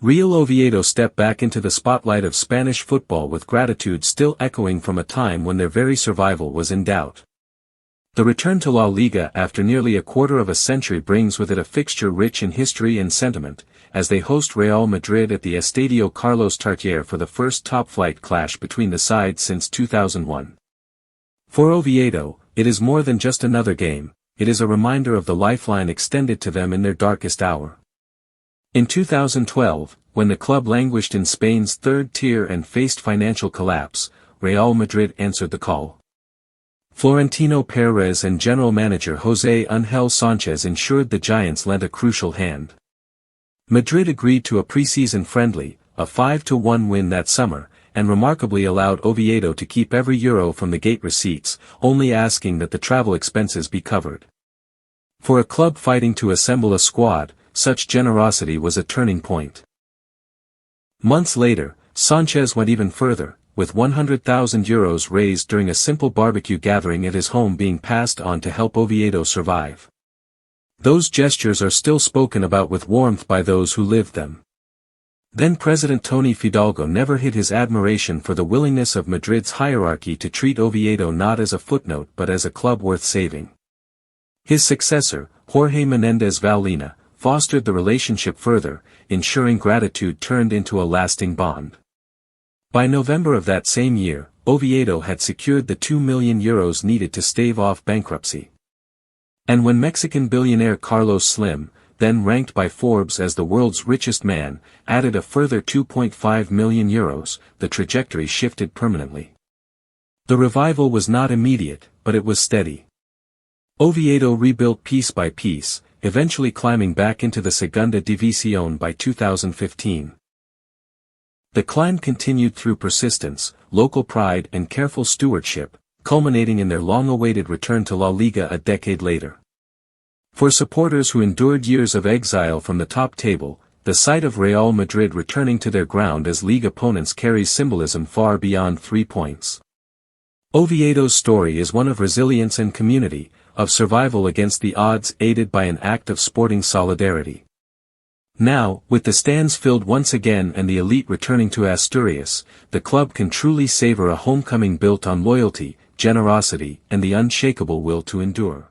Real Oviedo stepped back into the spotlight of Spanish football with gratitude still echoing from a time when their very survival was in doubt. The return to La Liga after nearly a quarter of a century brings with it a fixture rich in history and sentiment, as they host Real Madrid at the Estadio Carlos Tartiere for the first top-flight clash between the sides since 2001. For Oviedo, it is more than just another game, it is a reminder of the lifeline extended to them in their darkest hour. In 2012, when the club languished in Spain's third tier and faced financial collapse, Real Madrid answered the call. Florentino Pérez and general manager José Ángel Sánchez ensured the Giants lent a crucial hand. Madrid agreed to a preseason friendly, a 5-1 win that summer, and remarkably allowed Oviedo to keep every euro from the gate receipts, only asking that the travel expenses be covered. For a club fighting to assemble a squad, such generosity was a turning point. Months later, Sánchez went even further, with €100,000 raised during a simple barbecue gathering at his home being passed on to help Oviedo survive. Those gestures are still spoken about with warmth by those who lived them. Then President Tony Fidalgo never hid his admiration for the willingness of Madrid's hierarchy to treat Oviedo not as a footnote but as a club worth saving. His successor, Jorge Menéndez Vallina, fostered the relationship further, ensuring gratitude turned into a lasting bond. By November of that same year, Oviedo had secured the €2 million needed to stave off bankruptcy. And when Mexican billionaire Carlos Slim, then ranked by Forbes as the world's richest man, added a further €2.5 million, the trajectory shifted permanently. The revival was not immediate, but it was steady. Oviedo rebuilt piece by piece, eventually climbing back into the Segunda División by 2015. The climb continued through persistence, local pride and careful stewardship, culminating in their long-awaited return to La Liga a decade later. For supporters who endured years of exile from the top table, the sight of Real Madrid returning to their ground as league opponents carries symbolism far beyond 3 points. Oviedo's story is one of resilience and community, of survival against the odds aided by an act of sporting solidarity. Now, with the stands filled once again and the elite returning to Asturias, the club can truly savor a homecoming built on loyalty, generosity, and the unshakable will to endure.